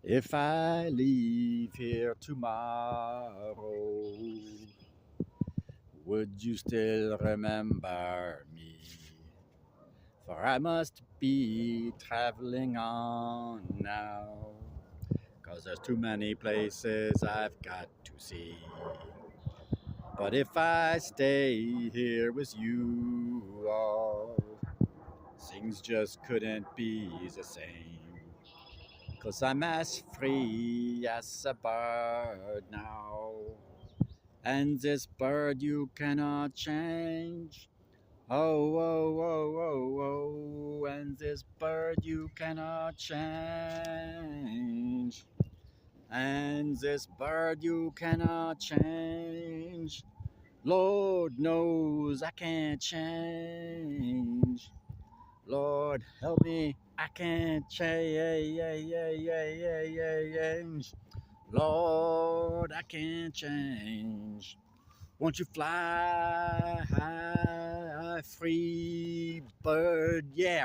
If I leave here tomorrow, would you still remember me? For I must be traveling on now, 'cause there's too many places I've got to see. But if I stay here with you all, things just couldn't be the same. 'Cause I'm as free as a bird now, and this bird you cannot change. Oh, oh, oh, oh, oh, and this bird you cannot change. And this bird you cannot change. Lord knows I can't change. Lord help me, I can't change. Lord, I can't change. Won't you fly high, free bird? Yeah.